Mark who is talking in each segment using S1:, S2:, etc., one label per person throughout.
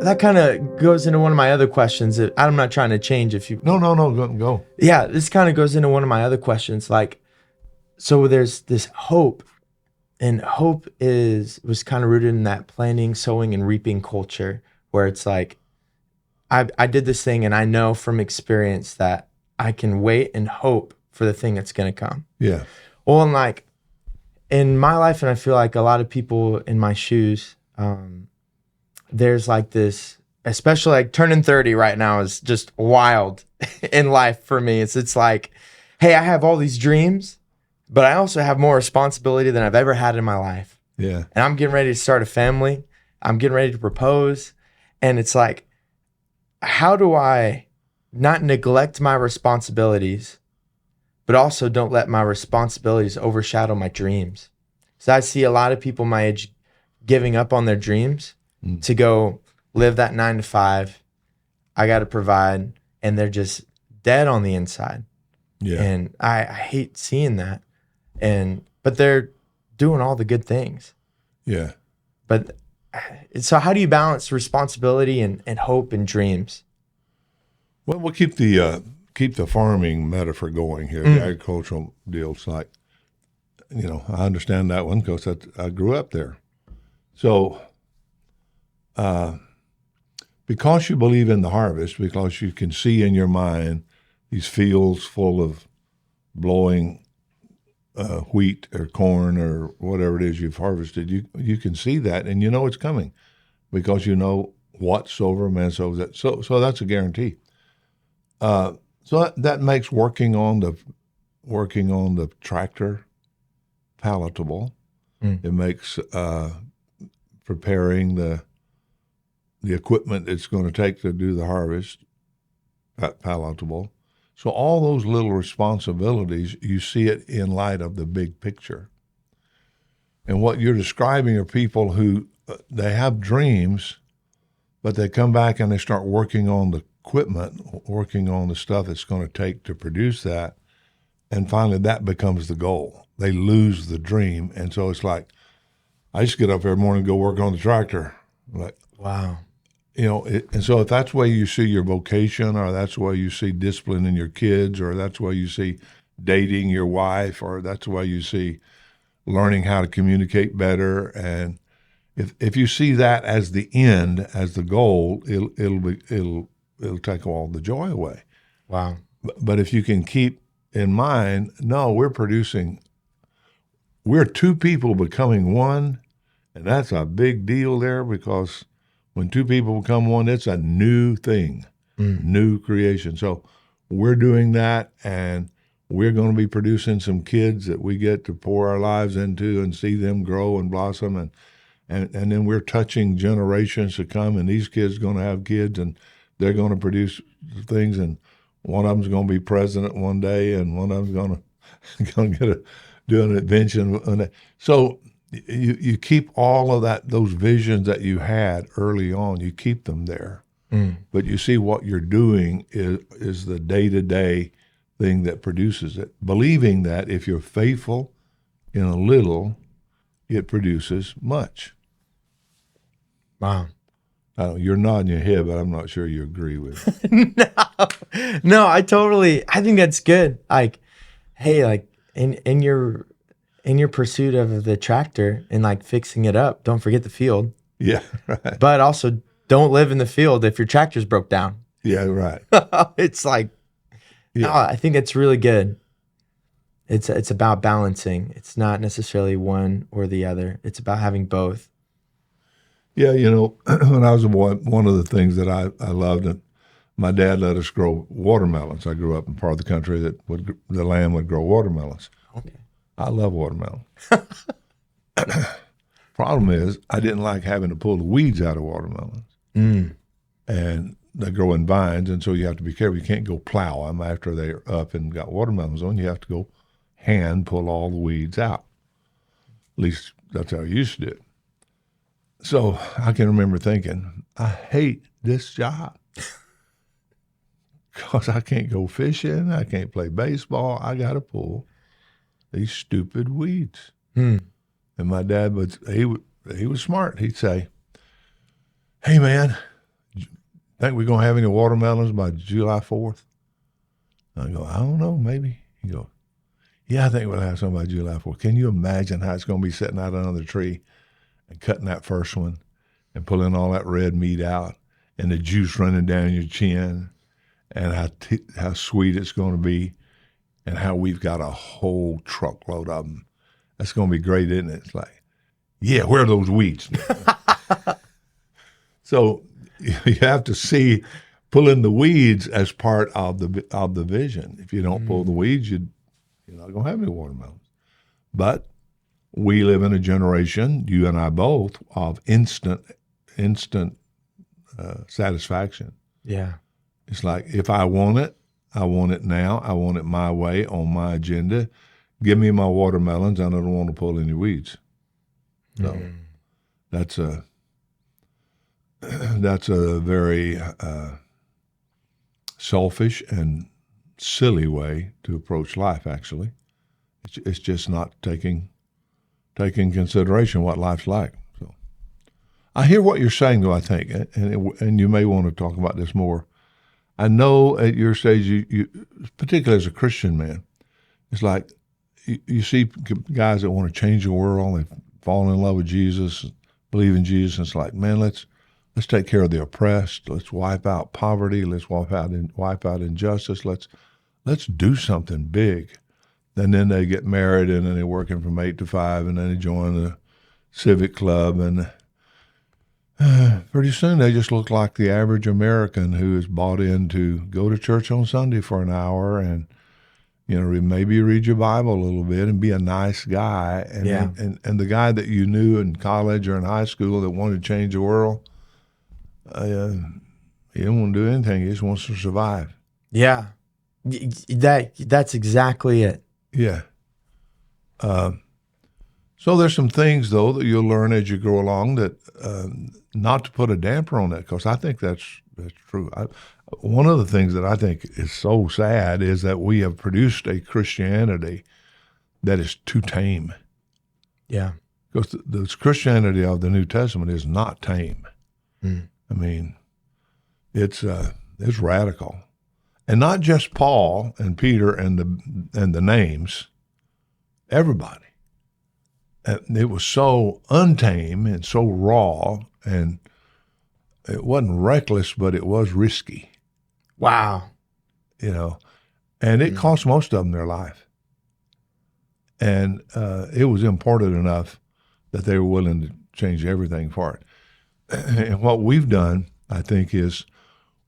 S1: that kind of goes into one of my other questions. I'm not trying to change if you.
S2: No, go.
S1: Yeah, this kind of goes into one of my other questions. Like, so there's this hope, and hope was kind of rooted in that planting, sowing, and reaping culture, where it's like, I did this thing, and I know from experience that I can wait and hope for the thing that's going to come.
S2: Yeah.
S1: Well, and like in my life, and I feel like a lot of people in my shoes, there's like this, especially like turning 30 right now is just wild in life for me. It's like, hey, I have all these dreams, but I also have more responsibility than I've ever had in my life.
S2: Yeah.
S1: And I'm getting ready to start a family. I'm getting ready to propose. And it's like, how do I not neglect my responsibilities, but also don't let my responsibilities overshadow my dreams? So I see a lot of people my age giving up on their dreams to go live that 9 to 5. I got to provide, and they're just dead on the inside.
S2: Yeah.
S1: And I hate seeing that. But they're doing all the good things.
S2: Yeah.
S1: But so how do you balance responsibility and hope and dreams?
S2: Well, we'll keep the farming metaphor going here. The agricultural deals, like, I understand that one because I grew up there. So, because you believe in the harvest, because you can see in your mind these fields full of blowing wheat or corn or whatever it is you've harvested, you can see that, and you know it's coming because you know what sower man sows that. So that's a guarantee. So that makes working on the tractor palatable. It makes preparing the equipment it's going to take to do the harvest palatable. So all those little responsibilities, you see it in light of the big picture. And what you're describing are people who they have dreams, but they come back and they start working on the equipment, working on the stuff it's going to take to produce that. And finally, that becomes the goal. They lose the dream. And so it's like, I just get up every morning and go work on the tractor. Like,
S1: wow.
S2: And so if that's the way you see your vocation, or that's the way you see discipline in your kids, or that's the way you see dating your wife, or that's the way you see learning how to communicate better, and if you see that as the end, as the goal, it'll take all the joy away.
S1: Wow.
S2: But if you can keep in mind, no, we're two people becoming one, and that's a big deal there, because when two people become one, it's a new thing, new creation. So we're doing that, and we're going to be producing some kids that we get to pour our lives into and see them grow and blossom, and then we're touching generations to come, and these kids are going to have kids, and they're going to produce things, and one of them's going to be president one day, and one of them's going to do an invention. So you keep all of those visions that you had early on, you keep them there. But you see what you're doing is the day-to-day thing that produces it. Believing that if you're faithful in a little, it produces much.
S1: Wow.
S2: You're nodding your head, but I'm not sure you agree with it.
S1: No, I think that's good. Like, hey, like in your pursuit of the tractor and like fixing it up, don't forget the field.
S2: Yeah, right.
S1: But also don't live in the field if your tractor's broke down.
S2: Yeah, right.
S1: It's like, no, I think it's really good. It's about balancing. It's not necessarily one or the other. It's about having both.
S2: Yeah, when I was a boy, one of the things that I loved, and my dad let us grow watermelons. I grew up in part of the country that the land would grow watermelons.
S1: Okay.
S2: I love watermelon. Problem is, I didn't like having to pull the weeds out of watermelons. And they grow in vines, and so you have to be careful. You can't go plow them after they're up and got watermelons on. You have to go hand pull all the weeds out. At least that's how I used to do it. So I can remember thinking, I hate this job because I can't go fishing. I can't play baseball. I got to pull these stupid weeds. And my dad he was smart. He'd say, hey, man, think we're going to have any watermelons by July 4th? I go, I don't know, maybe. He goes, yeah, I think we'll have some by July 4th. Can you imagine how it's going to be sitting out under the tree and cutting that first one and pulling all that red meat out and the juice running down your chin and how sweet it's going to be and how we've got a whole truckload of them. That's going to be great, isn't it? It's like, yeah, where are those weeds? So you have to see pulling the weeds as part of the vision. If you don't pull the weeds, you're not going to have any watermelons. But we live in a generation, you and I both, of instant satisfaction.
S1: Yeah.
S2: It's like, if I want it now. I want it my way, on my agenda. Give me my watermelons, and I don't want to pull any weeds. So that's a very selfish and silly way to approach life, actually. It's just not taking consideration what life's like. So I hear what you're saying, though, I think, and you may want to talk about this more. I know at your stage, you particularly as a Christian man, it's like you see guys that want to change the world, they fall in love with Jesus, believe in Jesus, and it's like, man, let's take care of the oppressed, let's wipe out poverty, let's wipe out injustice, let's do something big. And then they get married, and then they're working from 8 to 5, and then they join the civic club, and pretty soon they just look like the average American who is bought in to go to church on Sunday for an hour and, maybe read your Bible a little bit and be a nice guy. And, and the guy that you knew in college or in high school that wanted to change the world, he didn't want to do anything. He just wants to survive.
S1: Yeah. That's exactly it.
S2: Yeah. So there's some things, though, that you'll learn as you go along that not to put a damper on that, because I think that's true. One of the things that I think is so sad is that we have produced a Christianity that is too tame.
S1: Yeah.
S2: Because the Christianity of the New Testament is not tame.
S1: Mm.
S2: I mean, it's radical. And not just Paul and Peter and the names, everybody. And it was so untamed and so raw, and it wasn't reckless, but it was risky.
S1: Wow.
S2: And it cost most of them their life. And it was important enough that they were willing to change everything for it. And what we've done, I think, is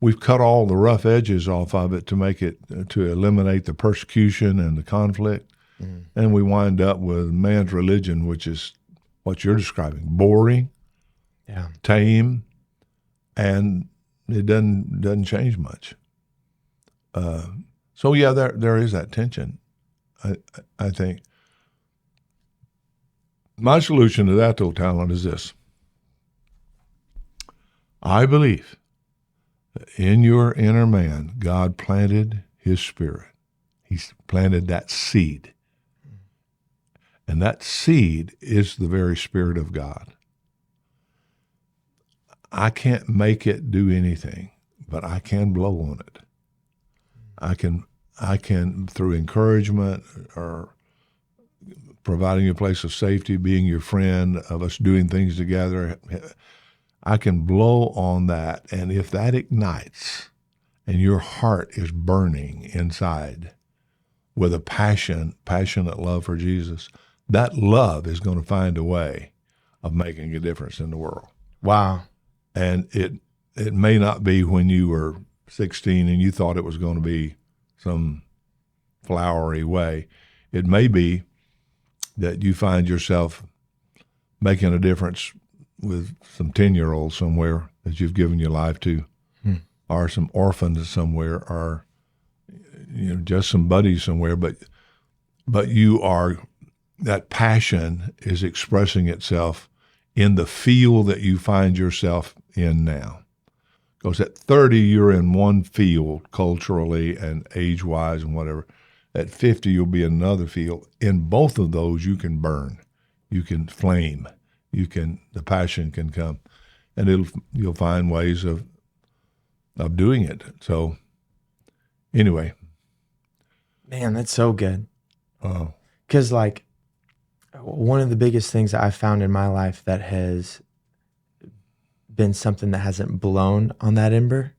S2: we've cut all the rough edges off of it to eliminate the persecution and the conflict. Mm. And we wind up with man's religion, which is what you're describing: boring, tame, and it doesn't change much. So yeah, there is that tension. I think my solution to that, though, Tallon, is this: I believe that in your inner man, God planted His Spirit. He's planted that seed. And that seed is the very Spirit of God. I can't make it do anything, but I can blow on it. I can through encouragement or providing you a place of safety, being your friend, of us doing things together, I can blow on that. And if that ignites and your heart is burning inside with a passionate love for Jesus, that love is going to find a way of making a difference in the world.
S1: Wow.
S2: And it may not be when you were 16 and you thought it was going to be some flowery way. It may be that you find yourself making a difference with some 10-year-olds somewhere that you've given your life to, or some orphans somewhere, or just some buddies somewhere. But you are, that passion is expressing itself in the field that you find yourself in now. Because at 30, you're in one field culturally and age-wise and whatever. At 50, you'll be in another field. In both of those, you can burn. You can flame. The passion can come. And you'll find ways of of doing it. So anyway,
S1: Man, that's so good.
S2: uh,
S1: Because, like, one of the biggest things that I've found in my life that has been something that hasn't blown on that ember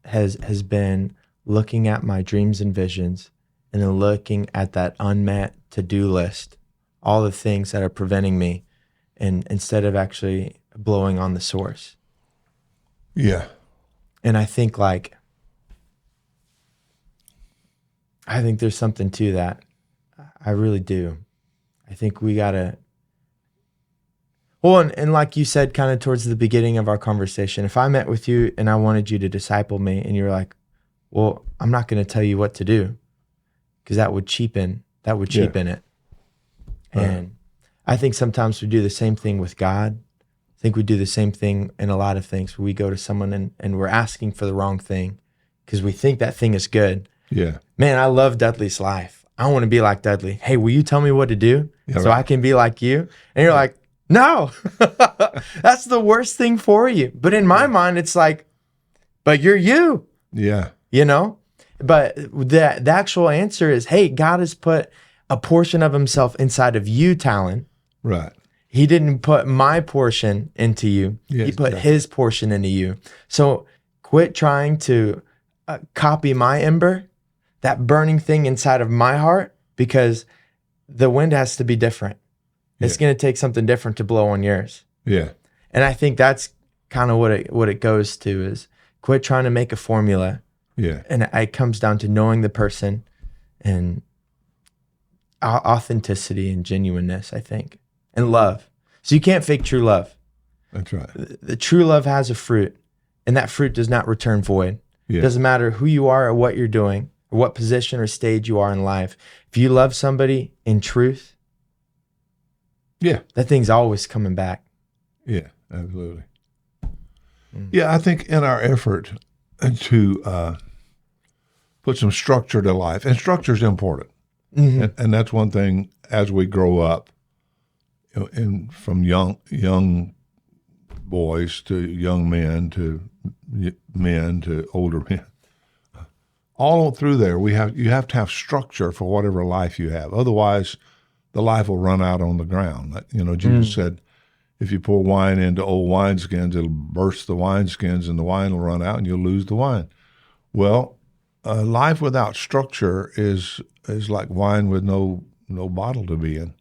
S1: has been looking at my dreams and visions and then looking at that unmet to-do list, all the things that are preventing me, and instead of actually blowing on the source.
S2: yeah,
S1: And I think there's something to that. I really do. I think we gotta, well, and like you said, kind of towards the beginning of our conversation, if I met with you and I wanted you to disciple me and you're like, well, I'm not going to tell you what to do because that would cheapen it. And I think sometimes we do the same thing with God. I think we do the same thing in a lot of things where we go to someone and we're asking for the wrong thing because we think that thing is good.
S2: yeah,
S1: Man, I love Dudley's life. I want to be like Dudley. Hey, will you tell me what to do so I can be like you? And you're like, no, that's the worst thing for you. But in my mind, it's like, but you're you,
S2: yeah,
S1: you know? But the actual answer is, hey, God has put a portion of himself inside of you, Tallon.
S2: right.
S1: He didn't put my portion into you.
S2: Yes,
S1: He put
S2: exactly.
S1: his portion into you. So quit trying to copy my ember, that burning thing inside of my heart, because the wind has to be different. It's going to take something different to blow on yours.
S2: Yeah,
S1: And I think that's kind of what it goes to is quit trying to make a formula.
S2: yeah,
S1: And it comes down to knowing the person and authenticity and genuineness, I think, and love. So you can't fake true love.
S2: that's right.
S1: The true love has a fruit, and that fruit does not return void.
S2: Yeah,
S1: It doesn't matter who you are or what you're doing or what position or stage you are in life. If you love somebody in truth,
S2: yeah,
S1: that thing's always coming back.
S2: yeah, absolutely. Yeah, I think in our effort to put some structure to life, and structure is important, and that's one thing as we grow up, and from young boys to young men to older men, all through there you have to have structure for whatever life you have. Otherwise, the life will run out on the ground. Jesus said, if you pour wine into old wineskins, it'll burst the wineskins and the wine will run out and you'll lose the wine. Well, life without structure is like wine with no bottle to be in.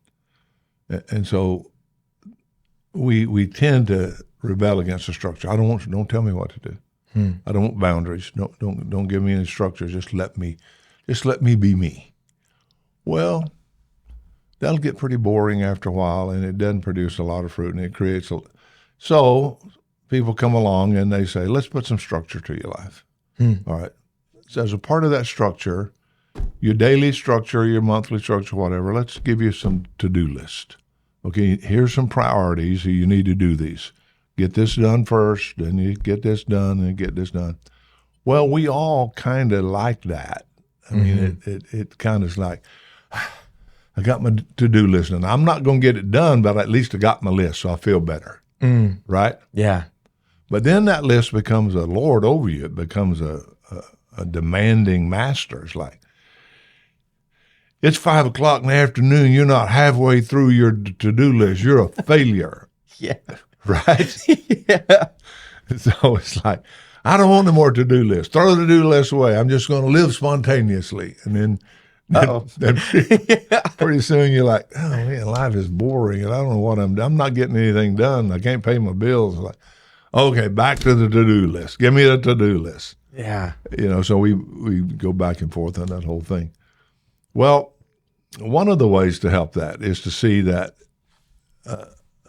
S2: And so we tend to rebel against the structure. Don't tell me what to do. I don't want boundaries. Don't give me any structure. Just let me be me. Well, that'll get pretty boring after a while, and it doesn't produce a lot of fruit, and it creates so people come along and they say, let's put some structure to your life. All right. So as a part of that structure, your daily structure, your monthly structure, whatever, let's give you some to-do list. Okay, here's some priorities. You need to do these. Get this done first, then you get this done, and get this done. Well, we all kind of like that. I mean, it kind of is like, I got my to-do list, and I'm not going to get it done, but at least I got my list, so I feel better, right?
S1: Yeah.
S2: But then that list becomes a lord over you. It becomes a demanding master. It's like, it's 5 o'clock in the afternoon. You're not halfway through your to-do list. You're a failure,
S1: Yeah.
S2: right?
S1: Yeah.
S2: So it's like, I don't want no more to-do list. Throw the to-do list away. I'm just going to live spontaneously. And then pretty soon you're like, oh man, life is boring, and I don't know what I'm not getting anything done. I can't pay my bills. Like, okay, back to the to-do list. Give me the to-do list.
S1: Yeah.
S2: So we go back and forth on that whole thing. Well, one of the ways to help that is to see that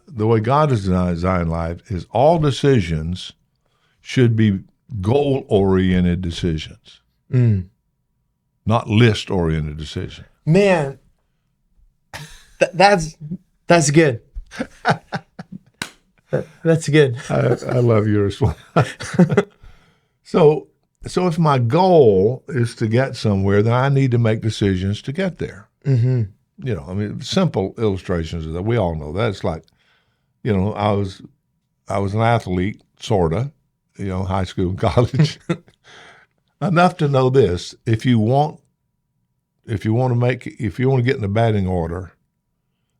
S2: the way God has designed life is all decisions should be goal-oriented decisions. Not list-oriented decision. Man,
S1: that's good. That's good.
S2: I love your response. So if my goal is to get somewhere, then I need to make decisions to get there. Simple illustrations of that. We all know that. It's like, I was an athlete, sorta, high school and college. Enough to know this: if you want to get in the batting order,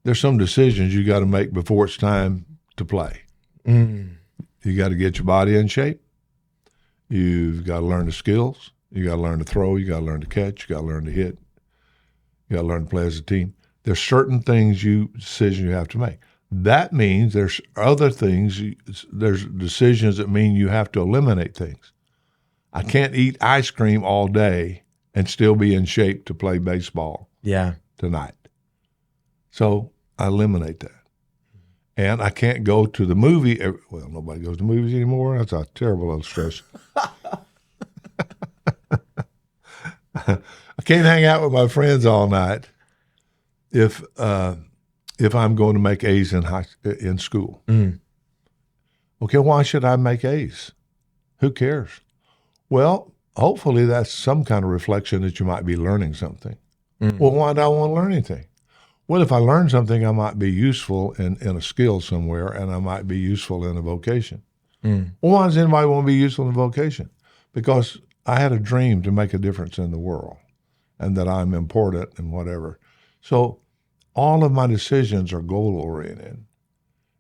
S2: there's some decisions you got to make before it's time to play. You got to get your body in shape. You've got to learn the skills. You got to learn to throw. You got to learn to catch. You got to learn to hit. You got to learn to play as a team. There's certain decisions you have to make. That means there's other things. There's decisions that mean you have to eliminate things. I can't eat ice cream all day and still be in shape to play baseball tonight. So I eliminate that. And I can't go to the movie. Well, nobody goes to movies anymore. That's a terrible illustration. I can't hang out with my friends all night if I'm going to make A's in school. Okay, why should I make A's? Who cares? Well, hopefully that's some kind of reflection that you might be learning something. Well, why do I want to learn anything? Well, if I learn something, I might be useful in a skill somewhere, and I might be useful in a vocation. Well, why does anybody want to be useful in a vocation? Because I had a dream to make a difference in the world and that I'm important and whatever. So all of my decisions are goal-oriented.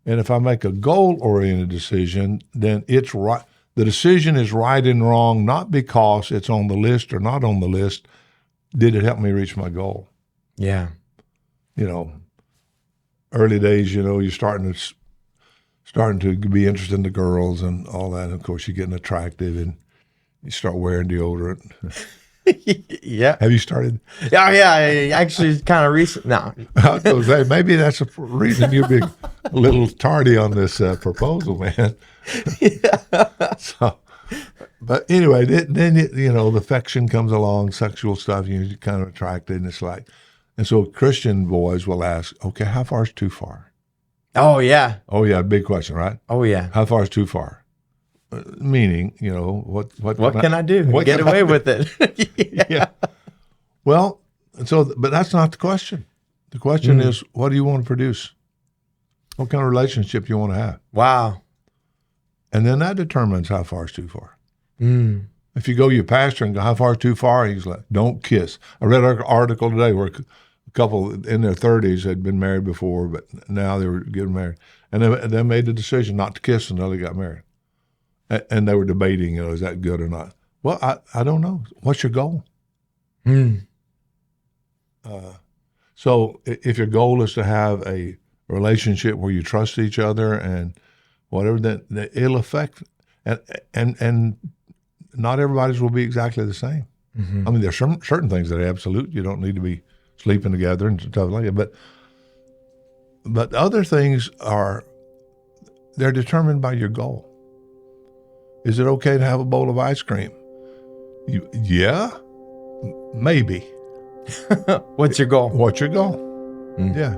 S2: And if I make a goal-oriented decision, then it's right. The decision is right and wrong, not because it's on the list or not on the list. Did it help me reach my goal?
S1: Yeah.
S2: Early days, you're starting to be interested in the girls and all that. And of course, you're getting attractive and you start wearing deodorant.
S1: Yeah.
S2: Have you started?
S1: Yeah. Actually, it's kind of recent. No.
S2: I was going to say, maybe that's the reason you're being a little tardy on this proposal, man. So, but anyway, then the affection comes along, sexual stuff, you're kind of attracted, and it's like, and so Christian boys will ask, okay, how far is too far?
S1: Oh, yeah.
S2: Oh, yeah, big question, right?
S1: Oh, yeah.
S2: How far is too far? Meaning, what
S1: can I do? Get away with it.
S2: Yeah. Well, but that's not the question. The question is, what do you want to produce? What kind of relationship do you want to have?
S1: Wow.
S2: And then that determines how far is too far. If you go to your pastor and go, how far is too far? He's like, don't kiss. I read an article today where a couple in their 30s had been married before, but now they were getting married. And they made the decision not to kiss until they got married. And they were debating, is that good or not? Well, I don't know. What's your goal? So if your goal is to have a relationship where you trust each other and whatever, then it'll affect, and not everybody's will be exactly the same. I mean, there's certain things that are absolute. You don't need to be sleeping together and stuff like that. But other things they're determined by your goal. Is it okay to have a bowl of ice cream? Maybe.
S1: What's your goal?
S2: What's your goal? Yeah.